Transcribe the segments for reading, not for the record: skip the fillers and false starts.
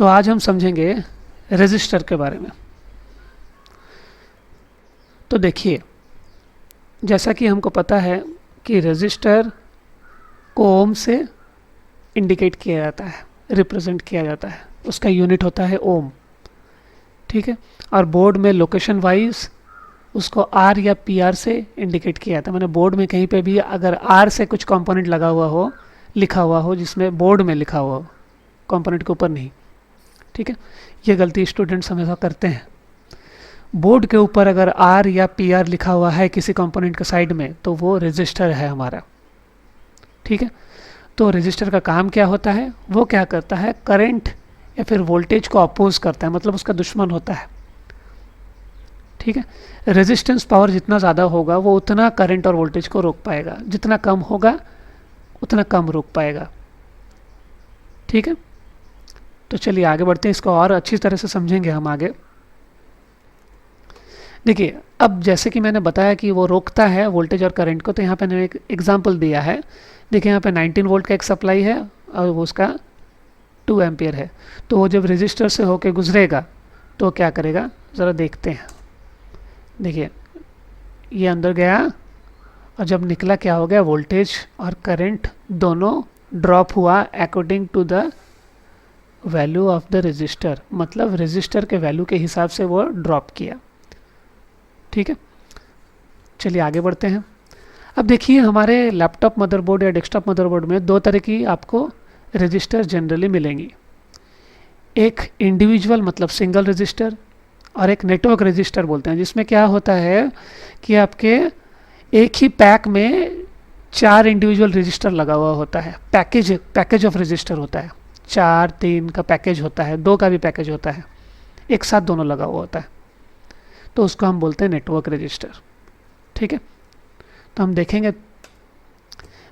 तो आज हम समझेंगे रेजिस्टर के बारे में। तो देखिए, जैसा कि हमको पता है कि रेजिस्टर को ओम से इंडिकेट किया जाता है, रिप्रेजेंट किया जाता है, उसका यूनिट होता है ओम। ठीक है, और बोर्ड में लोकेशन वाइज उसको आर या पी आर से इंडिकेट किया जाता है। मैंने बोर्ड में कहीं पे भी अगर आर से कुछ कंपोनेंट लगा हुआ हो, लिखा हुआ हो, जिसमें बोर्ड में लिखा हुआ हो, कंपोनेंट के ऊपर नहीं। ठीक है, ये गलती स्टूडेंट्स हमेशा करते हैं। बोर्ड के ऊपर अगर आर या पी आर लिखा हुआ है किसी कंपोनेंट के साइड में, तो वो रजिस्टर है हमारा। ठीक है, तो रजिस्टर का काम क्या होता है? वो क्या करता है? करंट या फिर वोल्टेज को अपोज करता है, मतलब उसका दुश्मन होता है। ठीक है, रेजिस्टेंस पावर जितना ज़्यादा होगा वो उतना करंट और वोल्टेज को रोक पाएगा, जितना कम होगा उतना कम रोक पाएगा। ठीक है, तो चलिए आगे बढ़ते हैं, इसको और अच्छी तरह से समझेंगे हम आगे। देखिए, अब जैसे कि मैंने बताया कि वो रोकता है वोल्टेज और करंट को, तो यहाँ पे मैंने एक एग्जांपल दिया है। देखिए यहाँ पे 19 वोल्ट का एक सप्लाई है और वो उसका 2 एम्पियर है। तो वो जब रेजिस्टर से होके गुजरेगा तो क्या करेगा, ज़रा देखते हैं। देखिए, ये अंदर गया और जब निकला क्या हो गया, वोल्टेज और करंट दोनों ड्रॉप हुआ according to the value of the resistor, मतलब रेजिस्टर के वैल्यू के हिसाब से वो ड्रॉप किया। ठीक है, चलिए आगे बढ़ते हैं। अब देखिए, हमारे लैपटॉप मदरबोर्ड या डेस्कटॉप मदरबोर्ड में दो तरह की आपको रजिस्टर जनरली मिलेंगी। एक इंडिविजुअल मतलब सिंगल रजिस्टर, और एक नेटवर्क रजिस्टर बोलते हैं, जिसमें क्या होता है कि आपके एक ही पैक में 4 इंडिविजुअल रजिस्टर लगा हुआ होता है। पैकेज ऑफ रजिस्टर होता है, 4-3 का पैकेज होता है, 2 का भी पैकेज होता है, एक साथ दोनों लगा हुआ होता है, तो उसको हम बोलते हैं नेटवर्क रजिस्टर। ठीक है, तो हम देखेंगे।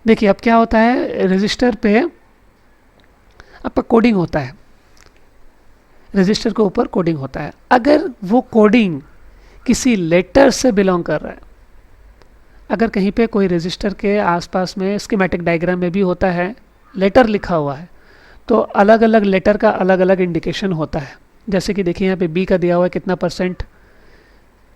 देखिए अब क्या होता है, रजिस्टर पे आपका कोडिंग होता है, रजिस्टर के ऊपर कोडिंग होता है। अगर वो कोडिंग किसी लेटर से बिलोंग कर रहा है, अगर कहीं पे कोई रजिस्टर के आसपास में स्कीमेटिक डायग्राम में भी होता है लेटर लिखा हुआ है, तो अलग अलग लेटर का अलग अलग इंडिकेशन होता है। जैसे कि देखिए यहाँ पे बी का दिया हुआ है कितना %,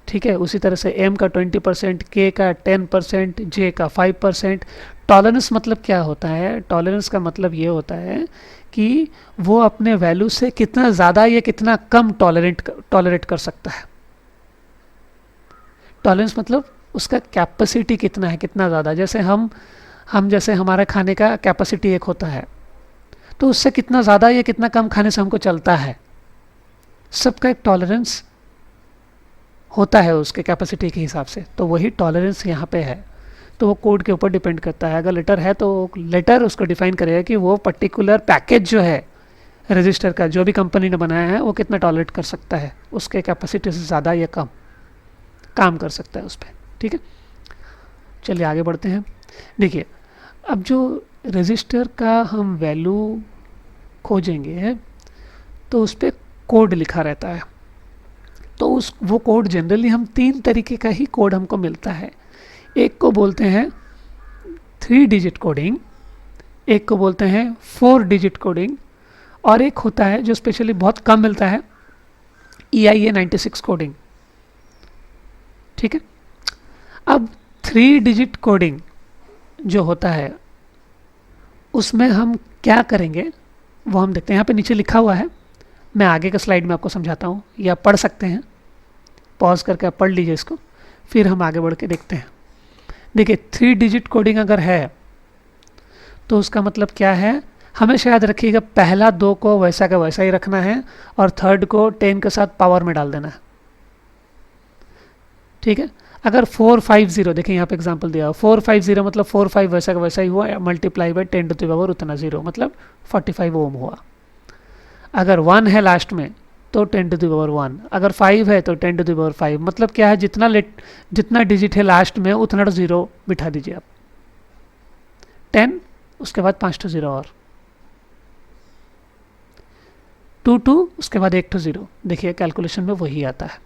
ठीक है, उसी तरह से एम का 20%, के का 10%, जे का 5%। टॉलरेंस मतलब क्या होता है? टॉलरेंस का मतलब ये होता है कि वो अपने वैल्यू से कितना ज़्यादा या कितना कम टॉलरेट कर सकता है। टॉलरेंस मतलब उसका कैपेसिटी कितना है, कितना ज़्यादा। जैसे हम जैसे हमारा खाने का कैपेसिटी एक होता है, तो उससे कितना ज़्यादा या कितना कम खाने से हमको चलता है, सबका एक टॉलरेंस होता है उसके कैपेसिटी के हिसाब से। तो वही टॉलरेंस यहाँ पे है, तो वो कोड के ऊपर डिपेंड करता है। अगर लेटर है तो लेटर उसको डिफाइन करेगा कि वो पर्टिकुलर पैकेज जो है रजिस्टर का, जो भी कंपनी ने बनाया है, वो कितना टॉलरेट कर सकता है, उसके कैपेसिटी से ज़्यादा या कम काम कर सकता है उस पर। ठीक है, चलिए आगे बढ़ते हैं। देखिए, अब जो रजिस्टर का हम वैल्यू खोजेंगे तो उस पर कोड लिखा रहता है। तो वो कोड जनरली हम 3 तरीके का ही कोड हमको मिलता है। एक को बोलते हैं 3 डिजिट कोडिंग, एक को बोलते हैं 4 डिजिट कोडिंग, और एक होता है जो स्पेशली बहुत कम मिलता है, EIA 96 कोडिंग। ठीक है, अब 3 डिजिट कोडिंग जो होता है उसमें हम क्या करेंगे वो हम देखते हैं। यहाँ पे नीचे लिखा हुआ है, मैं आगे का स्लाइड में आपको समझाता हूँ, या पढ़ सकते हैं, पॉज करके आप पढ़ लीजिए इसको, फिर हम आगे बढ़ के देखते हैं। देखिए 3 डिजिट कोडिंग अगर है तो उसका मतलब क्या है, हमेशा याद रखिएगा पहला 2 को वैसा का वैसा ही रखना है और थर्ड को 10 के साथ पावर में डाल देना है। ठीक है, अगर 450, देखिए यहाँ पे एग्जांपल दिया हो, 450 मतलब 45 वैसा का वैसा ही हुआ, multiply by 10 to the power उतना 0, मतलब 45 ओम हुआ। अगर 1 है लास्ट में तो 10 टू द पावर 1, अगर 5 है तो 10 टू द पावर 5, मतलब क्या है, जितना डिजिट है लास्ट में उतना 0 बिठा दीजिए आप। 10, उसके बाद 5 टू 0 और 2 उसके बाद 1 टू 0। देखिए कैलकुलेशन में वही आता है।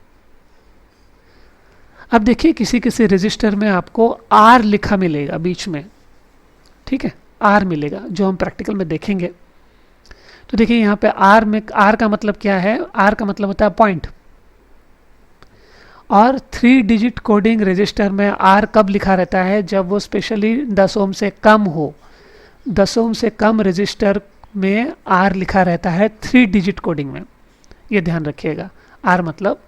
अब देखिए किसी किसी रजिस्टर में आपको R लिखा मिलेगा बीच में, ठीक है, R मिलेगा, जो हम प्रैक्टिकल में देखेंगे। तो देखिए यहाँ पे आर में, आर का मतलब क्या है, आर का मतलब होता है पॉइंट, और 3 डिजिट कोडिंग रजिस्टर में आर कब लिखा रहता है, जब वो स्पेशली 10 ओम से कम हो। 10 ओम से कम रजिस्टर में आर लिखा रहता है 3 डिजिट कोडिंग में, ये ध्यान रखिएगा। आर मतलब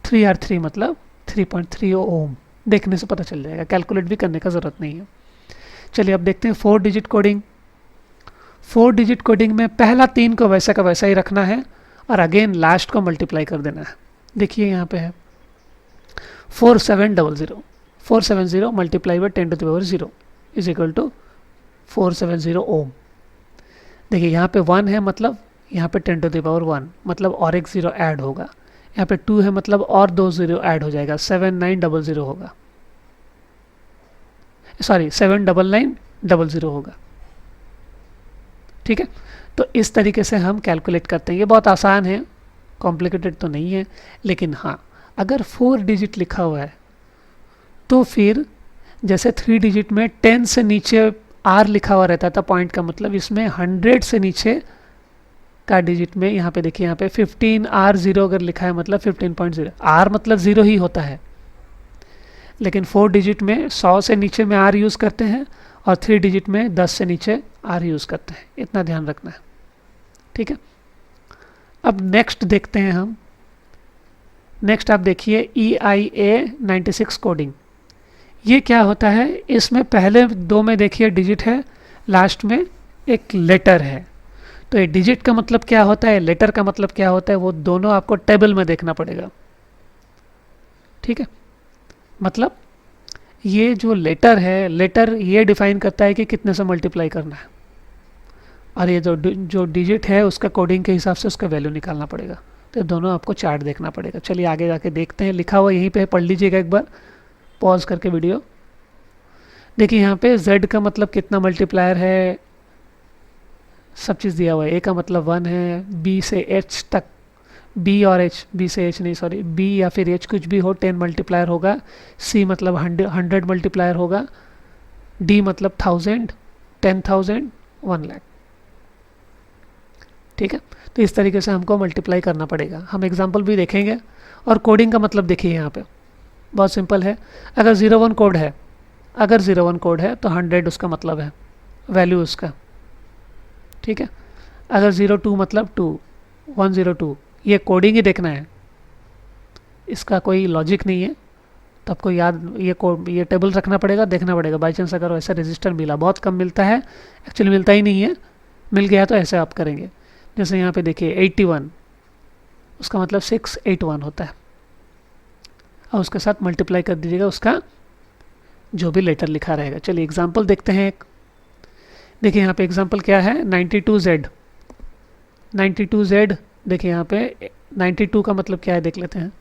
3R3 मतलब 3.3 ओम, देखने से पता चल जाएगा, कैलकुलेट भी करने का ज़रूरत नहीं है। चलिए अब देखते हैं 4 डिजिट कोडिंग। 4 डिजिट कोडिंग में पहला 3 को वैसा का वैसा ही रखना है, और अगेन लास्ट को मल्टीप्लाई कर देना है। देखिए यहाँ पे है 4700, 470 multiply by 10 to the power 0 is equal to 470 ohm. देखिए यहाँ पे 1 है, मतलब यहाँ पे 10 टू द पावर 1, मतलब और एक 0 ऐड होगा। यहाँ पे 2 है, मतलब और 2 0 ऐड हो जाएगा, 7900 होगा, सॉरी 79900 होगा। ठीक है, तो इस तरीके से हम कैलकुलेट करते हैं। ये बहुत आसान है, कॉम्प्लिकेटेड तो नहीं है, लेकिन हाँ अगर 4 डिजिट लिखा हुआ है तो फिर जैसे 3 डिजिट में 10 से नीचे आर लिखा हुआ रहता था पॉइंट का, मतलब इसमें 100 से नीचे का डिजिट में, यहाँ पे देखिए यहाँ पे 15R0 अगर लिखा है मतलब 15.0, आर मतलब 0 ही होता है, लेकिन 4 डिजिट में 100 से नीचे में आर यूज़ करते हैं, और 3 डिजिट में 10 से नीचे आर यूज़ करते हैं, इतना ध्यान रखना है। ठीक है, अब नेक्स्ट देखते हैं हम। नेक्स्ट आप देखिए EIA96 कोडिंग। ये क्या होता है, इसमें पहले 2 में देखिए डिजिट है, लास्ट में एक लेटर है। तो ये डिजिट का मतलब क्या होता है, लेटर का मतलब क्या होता है, वो दोनों आपको टेबल में देखना पड़ेगा। ठीक है, मतलब ये जो लेटर है, लेटर ये डिफाइन करता है कि कितने से मल्टीप्लाई करना है, और ये जो डिजिट है उसका कोडिंग के हिसाब से उसका वैल्यू निकालना पड़ेगा। तो दोनों आपको चार्ट देखना पड़ेगा। चलिए आगे जाके देखते हैं, लिखा हुआ यहीं पे पढ़ लीजिएगा एक बार पॉज करके वीडियो। देखिए यहाँ पे Z का मतलब कितना मल्टीप्लायर है, सब चीज़ दिया हुआ है। A का मतलब 1 है, B से H तक, B और H, B से H नहीं सॉरी, B या फिर H कुछ भी हो 10 मल्टीप्लायर होगा, C मतलब 100 मल्टीप्लायर होगा, D मतलब 1000, 10,000, 1 लाख। ठीक है, तो इस तरीके से हमको मल्टीप्लाई करना पड़ेगा। हम एग्जाम्पल भी देखेंगे। और कोडिंग का मतलब देखिए यहाँ पे बहुत सिंपल है। अगर 01 कोड है, अगर 01 कोड है तो 100 उसका मतलब है, वैल्यू उसका। ठीक है, अगर 02 मतलब 2, 102, ये कोडिंग ही देखना है, इसका कोई लॉजिक नहीं है। तो आपको याद ये टेबल रखना पड़ेगा, देखना पड़ेगा। बाई चांस अगर ऐसा रजिस्टर मिला, बहुत कम मिलता है, एक्चुअली मिलता ही नहीं है, मिल गया तो ऐसे आप करेंगे। जैसे यहाँ पे देखिए 81, उसका मतलब 681 होता है, और उसके साथ मल्टीप्लाई कर दीजिएगा उसका जो भी लेटर लिखा रहेगा। चलिए एग्जाम्पल देखते हैं एक। देखिए यहाँ पे एग्जाम्पल क्या है, 92Z। 92Z देखिए यहाँ पे 92 का मतलब क्या है देख लेते हैं।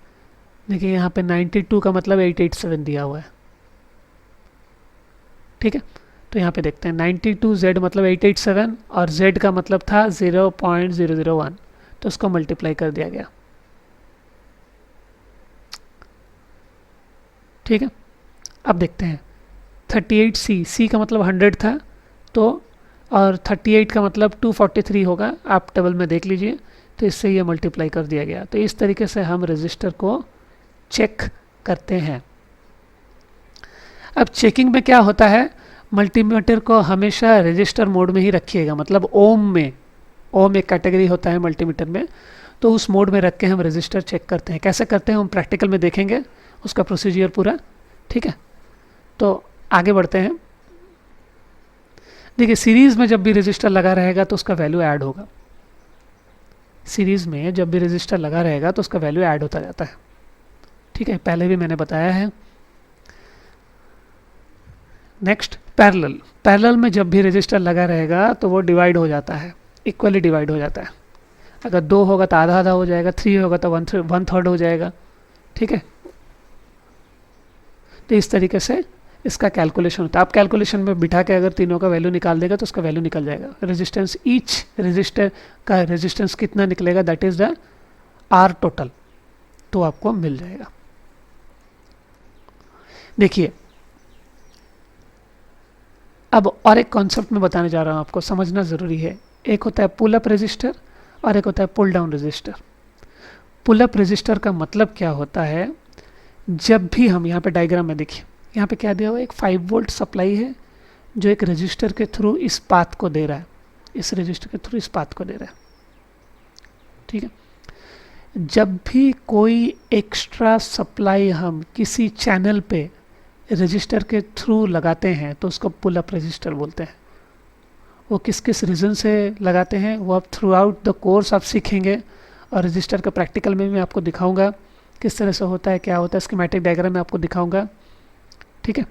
देखिए यहाँ पे 92 का मतलब 887 दिया हुआ है। ठीक है, तो यहाँ पे देखते हैं 92Z मतलब 887, और Z का मतलब था 0.001, तो उसको मल्टीप्लाई कर दिया गया। ठीक है, अब देखते हैं 38C, C का मतलब 100 था, तो और 38 का मतलब 243 होगा, आप टेबल में देख लीजिए। तो इससे ये मल्टीप्लाई कर दिया गया। तो इस तरीके से हम रजिस्टर को चेक करते हैं। अब चेकिंग में क्या होता है, मल्टीमीटर को हमेशा रजिस्टर मोड में ही रखिएगा, मतलब ओम में, ओम एक कैटेगरी होता है मल्टीमीटर में, तो उस मोड में रख के हम रजिस्टर चेक करते हैं। कैसे करते हैं हम प्रैक्टिकल में देखेंगे उसका प्रोसीजर पूरा। ठीक है, तो आगे बढ़ते हैं। देखिए सीरीज़ में जब भी रजिस्टर लगा रहेगा तो उसका वैल्यू ऐड होगा। सीरीज़ में जब भी रजिस्टर लगा रहेगा तो उसका वैल्यू ऐड होता जाता है। ठीक है, पहले भी मैंने बताया है। Next parallel. पैरेलल में जब भी रजिस्टर लगा रहेगा तो वो डिवाइड हो जाता है, इक्वली डिवाइड हो जाता है। अगर 2 होगा तो आधा आधा हो जाएगा, 3 होगा तो 1/3 हो जाएगा। ठीक है, तो इस तरीके से इसका कैलकुलेशन होता है। आप कैलकुलेशन में बिठा के अगर तीनों का वैल्यू निकाल देगा तो उसका वैल्यू निकल जाएगा। रेजिस्टेंस, ईच रजिस्टर का रेजिस्टेंस कितना निकलेगा, that is the R total, तो आपको मिल जाएगा। देखिए अब और एक कॉन्सेप्ट में बताने जा रहा हूँ, आपको समझना ज़रूरी है। एक होता है पुल अप रजिस्टर और एक होता है pull down resistor. Pull up resistor का मतलब क्या होता है, जब भी हम यहाँ पे डायग्राम में देखिए, यहाँ पे क्या दिया हुआ है, एक 5 वोल्ट सप्लाई है जो एक रजिस्टर के थ्रू इस पाथ को दे रहा है, इस रजिस्टर के थ्रू इस पाथ को दे रहा है, ठीक है। जब भी कोई एक्स्ट्रा सप्लाई हम किसी चैनल पे रजिस्टर के थ्रू लगाते हैं तो उसको पुल अप रजिस्टर बोलते हैं। वो किस किस रीज़न से लगाते हैं वो आप थ्रू आउट द कोर्स आप सीखेंगे, और रजिस्टर का प्रैक्टिकल में मैं आपको दिखाऊंगा किस तरह से होता है, क्या होता है, स्कीमेटिक डायग्राम में आपको दिखाऊंगा, ठीक है।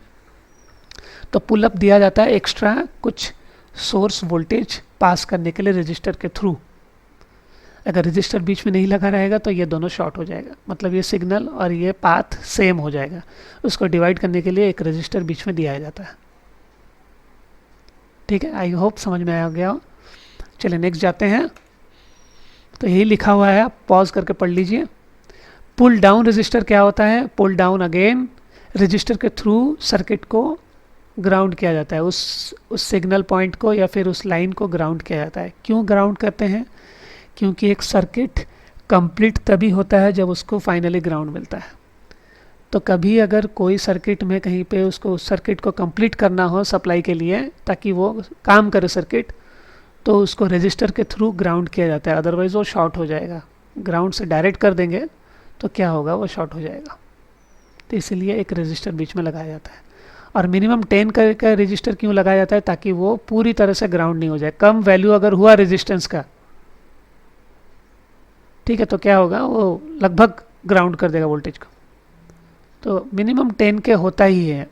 तो पुल अप दिया जाता है एक्स्ट्रा कुछ सोर्स वोल्टेज पास करने के लिए रजिस्टर के थ्रू। अगर रजिस्टर बीच में नहीं लगा रहेगा तो ये दोनों शॉर्ट हो जाएगा, मतलब ये सिग्नल और ये पाथ सेम हो जाएगा। उसको डिवाइड करने के लिए एक रजिस्टर बीच में दिया जाता है, ठीक है। आई होप समझ में आ गया हो। चलिए नेक्स्ट जाते हैं। तो यही लिखा हुआ है, आप पॉज करके पढ़ लीजिए। पुल डाउन रजिस्टर क्या होता है, पुल डाउन अगेन रजिस्टर के थ्रू सर्किट को ग्राउंड किया जाता है, उस सिग्नल पॉइंट को या फिर उस लाइन को ग्राउंड किया जाता है। क्यों ग्राउंड करते हैं, क्योंकि एक सर्किट कंप्लीट तभी होता है जब उसको फाइनली ग्राउंड मिलता है। तो कभी अगर कोई सर्किट में कहीं पे उसको उस सर्किट को कंप्लीट करना हो सप्लाई के लिए ताकि वो काम करे सर्किट, तो उसको रजिस्टर के थ्रू ग्राउंड किया जाता है, अदरवाइज़ वो शॉर्ट हो जाएगा। ग्राउंड से डायरेक्ट कर देंगे तो क्या होगा, वो शॉर्ट हो जाएगा। तो इसलिए एक रजिस्टर बीच में लगाया जाता है। और मिनिमम 10 का रजिस्टर क्यों लगाया जाता है, ताकि वो पूरी तरह से ग्राउंड नहीं हो जाए। कम वैल्यू अगर हुआ रेजिस्टेंस का, ठीक है, तो क्या होगा, वो लगभग ग्राउंड कर देगा वोल्टेज को। तो मिनिमम 10 के होता ही है,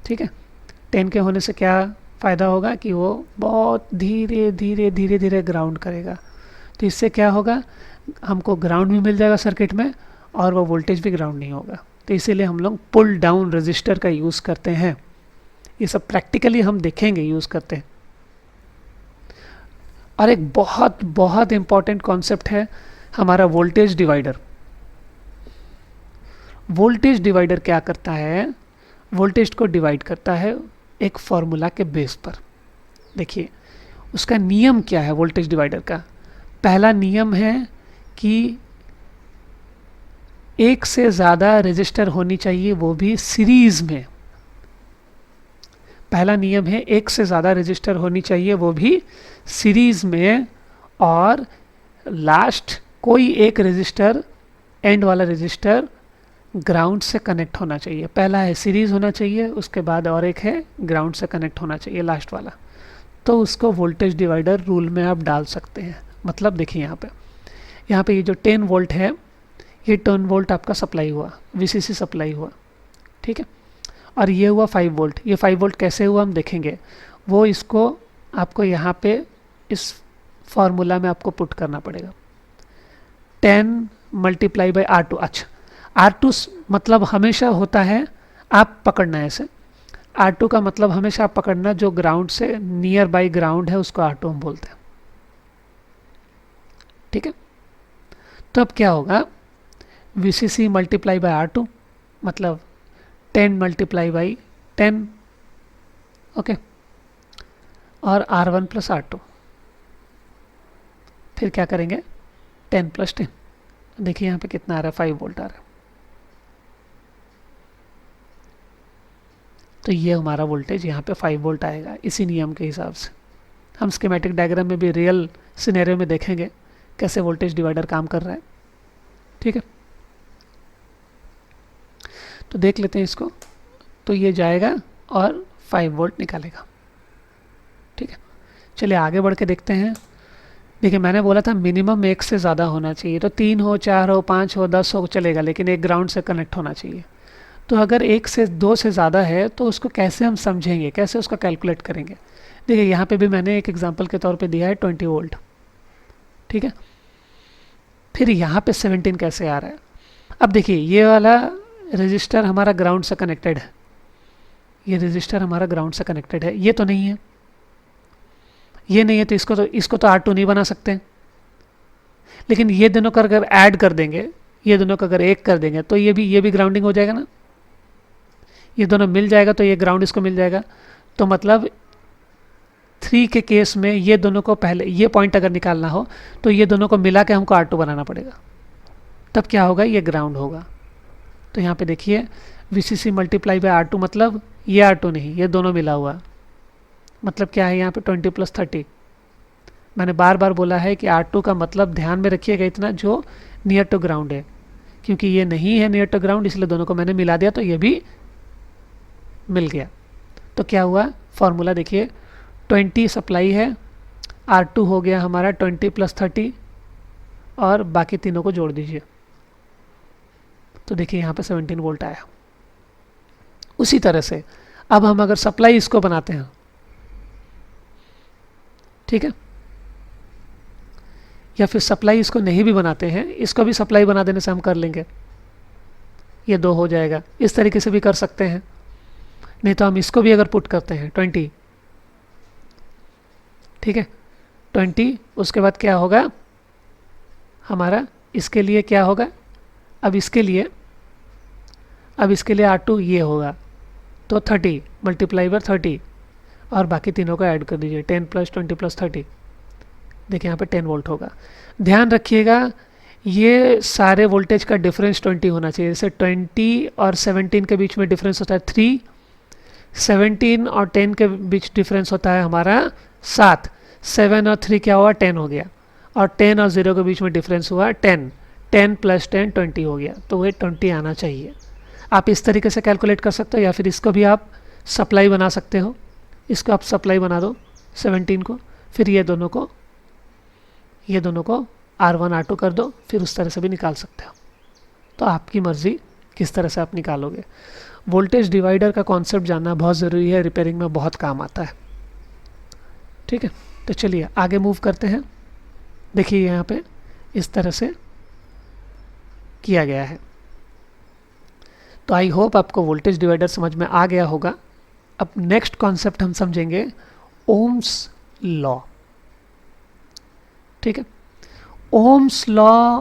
ठीक है। 10 के होने से क्या फ़ायदा होगा कि वो बहुत धीरे धीरे धीरे धीरे ग्राउंड करेगा। तो इससे क्या होगा, हमको ग्राउंड भी मिल जाएगा सर्किट में और वो वोल्टेज भी ग्राउंड नहीं होगा। तो इसीलिए हम लोग पुल डाउन रजिस्टर का यूज़ करते हैं। ये सब प्रैक्टिकली हम देखेंगे यूज़ करते हैं। और एक बहुत बहुत इम्पॉर्टेंट कॉन्सेप्ट है हमारा वोल्टेज डिवाइडर। वोल्टेज डिवाइडर क्या करता है, वोल्टेज को डिवाइड करता है एक फॉर्मूला के बेस पर। देखिए उसका नियम क्या है वोल्टेज डिवाइडर का। पहला नियम है कि एक से ज़्यादा रजिस्टर होनी चाहिए, वो भी सीरीज में। पहला नियम है एक से ज़्यादा रजिस्टर होनी चाहिए, वो भी सीरीज में, और लास्ट कोई एक रजिस्टर, एंड वाला रजिस्टर ग्राउंड से कनेक्ट होना चाहिए। पहला है सीरीज होना चाहिए, उसके बाद और एक है ग्राउंड से कनेक्ट होना चाहिए, लास्ट वाला। तो उसको वोल्टेज डिवाइडर रूल में आप डाल सकते हैं। मतलब देखिए यहाँ पे ये जो 10 वोल्ट है, ये 10 वोल्ट आपका सप्लाई हुआ, वीसीसी सप्लाई हुआ, ठीक है। और ये हुआ 5 वोल्ट। ये 5 वोल्ट कैसे हुआ हम देखेंगे। वो इसको आपको यहाँ पे इस फॉर्मूला में आपको पुट करना पड़ेगा, 10 मल्टीप्लाई बाई R2। अच्छा, R2 मतलब हमेशा होता है, आप पकड़ना है ऐसे, R2 का मतलब हमेशा आप पकड़ना जो ग्राउंड से नियर बाई ग्राउंड है उसको R2 हम बोलते हैं, ठीक है। तो अब क्या होगा, VCC मल्टीप्लाई बाई R2 मतलब 10 मल्टीप्लाई बाई 10, ओके, और R1 प्लस R2। फिर क्या करेंगे, 10 प्लस 10। देखिए यहाँ पे कितना आ रहा है, 5 वोल्ट आ रहा है। तो ये हमारा वोल्टेज यहाँ पे 5 वोल्ट आएगा इसी नियम के हिसाब से। हम स्कीमेटिक डायग्राम में भी रियल सिनेरियो में देखेंगे कैसे वोल्टेज डिवाइडर काम कर रहा है, ठीक है। तो देख लेते हैं इसको। तो ये जाएगा और 5 वोल्ट निकालेगा, ठीक है। चलिए आगे बढ़ के देखते हैं। देखिए मैंने बोला था मिनिमम एक से ज़्यादा होना चाहिए, तो 3 हो, 4 हो, 5 हो, 10 हो चलेगा, लेकिन एक ग्राउंड से कनेक्ट होना चाहिए। तो अगर 1 से 2 से ज़्यादा है तो उसको कैसे हम समझेंगे, कैसे उसका कैलकुलेट करेंगे। देखिए यहाँ पे भी मैंने एक एग्जांपल के तौर पे दिया है 20 वोल्ट, ठीक है। फिर यहाँ पे 17 कैसे आ रहा है। अब देखिए ये वाला रजिस्टर हमारा ग्राउंड से कनेक्टेड है, ये रजिस्टर हमारा ग्राउंड से कनेक्टेड है, ये तो नहीं है, ये नहीं है, तो इसको तो R2 नहीं बना सकते। लेकिन ये दोनों का अगर ऐड कर देंगे, ये दोनों का अगर एक कर देंगे तो ये भी ग्राउंडिंग हो जाएगा ना, ये दोनों मिल जाएगा तो ये ग्राउंड इसको मिल जाएगा। तो मतलब 3 के केस में ये दोनों को पहले, ये पॉइंट अगर निकालना हो तो ये दोनों को मिला के हमको R2 बनाना पड़ेगा, तब क्या होगा, ये ग्राउंड होगा। तो यहाँ पे देखिए VCC मल्टीप्लाई बाय R2 मतलब ये R2 नहीं, ये दोनों मिला हुआ, मतलब क्या है यहाँ पे 20 + 30। मैंने बार बार बोला है कि R2 का मतलब ध्यान में रखिएगा इतना, जो नियर टू ग्राउंड है, क्योंकि ये नहीं है नियर टू ग्राउंड, इसलिए दोनों को मैंने मिला दिया तो ये भी मिल गया। तो क्या हुआ, फॉर्मूला देखिए, 20 सप्लाई है, R2 हो गया हमारा 20 + 30 और बाकी तीनों को जोड़ दीजिए, तो देखिए यहाँ पे 17 वोल्ट आया। उसी तरह से अब हम अगर सप्लाई इसको बनाते हैं, ठीक है, या फिर सप्लाई इसको नहीं भी बनाते हैं, इसको भी सप्लाई बना देने से हम कर लेंगे, ये 2 हो जाएगा। इस तरीके से भी कर सकते हैं, नहीं तो हम इसको भी अगर पुट करते हैं 20, ठीक है, 20, उसके बाद क्या होगा हमारा, इसके लिए क्या होगा, अब इसके लिए R2 ये होगा, तो 30 मल्टीप्लाई बाय 30 और बाकी तीनों को ऐड कर दीजिए, 10 + 20 + 30, देखिए यहाँ पे 10 वोल्ट होगा। ध्यान रखिएगा ये सारे वोल्टेज का डिफरेंस 20 होना चाहिए। जैसे 20 और 17 के बीच में डिफरेंस होता है 3, 17 और 10 के बीच डिफरेंस होता है हमारा 7, 7 और 3 क्या हुआ, 10 हो गया, और 10 और 0 के बीच में डिफरेंस हुआ 10, 10 + 10 20 हो गया, तो वह 20 आना चाहिए। आप इस तरीके से कैलकुलेट कर सकते हो, या फिर इसको भी आप सप्लाई बना सकते हो, इसको आप सप्लाई बना दो 17 को, फिर ये दोनों को R1 R2 कर दो, फिर उस तरह से भी निकाल सकते हो। तो आपकी मर्ज़ी किस तरह से आप निकालोगे। वोल्टेज डिवाइडर का कॉन्सेप्ट जानना बहुत ज़रूरी है, रिपेयरिंग में बहुत काम आता है, ठीक है। तो चलिए आगे मूव करते हैं। देखिए यहाँ पे इस तरह से किया गया है। तो आई होप आपको वोल्टेज डिवाइडर समझ में आ गया होगा। अब नेक्स्ट कॉन्सेप्ट हम समझेंगे ओम्स लॉ, ठीक है। ओम्स लॉ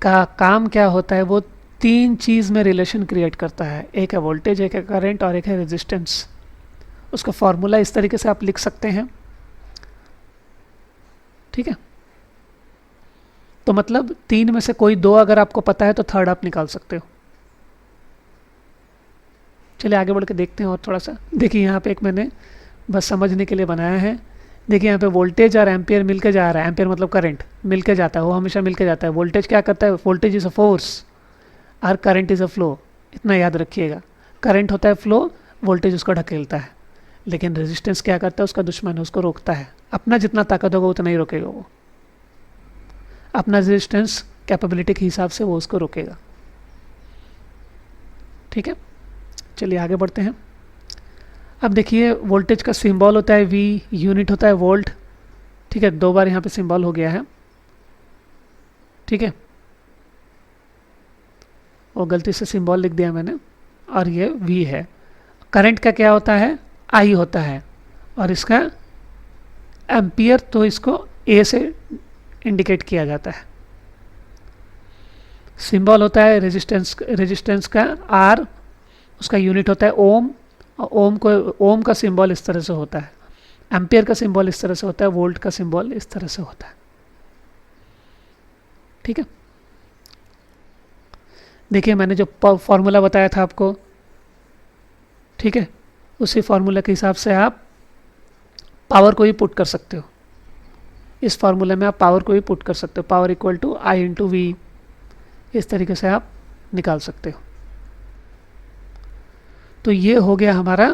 का काम क्या होता है, वो 3 चीज़ में रिलेशन क्रिएट करता है, एक है वोल्टेज, एक है करंट और एक है रेजिस्टेंस। उसका फॉर्मूला इस तरीके से आप लिख सकते हैं, ठीक है। तो मतलब 3 में से कोई 2 अगर आपको पता है तो थर्ड आप निकाल सकते हो। चलिए आगे बढ़ के देखते हैं और थोड़ा सा। देखिए यहाँ पे एक मैंने बस समझने के लिए बनाया है। देखिए यहाँ पे वोल्टेज और एम्पियर मिलके जा रहा है, एम्पियर मतलब करंट मिलके जाता है, वो हमेशा मिलके जाता है। वोल्टेज क्या करता है, वोल्टेज इज़ अ फोर्स और करंट इज़ अ फ्लो, इतना याद रखिएगा। करंट होता है फ्लो, वोल्टेज उसको ढकेलता है, लेकिन रेजिस्टेंस क्या करता है, उसका दुश्मन है, उसको रोकता है। अपना जितना ताकत होगा उतना ही रोकेगा वो, अपना रेजिस्टेंस कैपेबिलिटी के हिसाब से वो उसको रोकेगा, ठीक है। चलिए आगे बढ़ते हैं। अब देखिए वोल्टेज का सिंबल होता है V, यूनिट होता है वोल्ट, ठीक है। 2 बार यहाँ पे सिंबल हो गया है, ठीक है, वो गलती से सिंबल लिख दिया मैंने, और ये V है। करंट का क्या होता है, I होता है, और इसका एम्पियर, तो इसको A से इंडिकेट किया जाता है। सिंबल होता है रेजिस्टेंस का R, उसका यूनिट होता है ओम, और ओम का सिंबल इस तरह से होता है, एम्पियर का सिंबल इस तरह से होता है, वोल्ट का सिंबल इस तरह से होता है, ठीक है। देखिए मैंने जो फॉर्मूला बताया था आपको, ठीक है, उसी फॉर्मूला के हिसाब से आप पावर को भी पुट कर सकते हो। इस फॉर्मूले में आप पावर को भी पुट कर सकते हो, power equal to I × V, इस तरीके से आप निकाल सकते हो। तो ये हो गया हमारा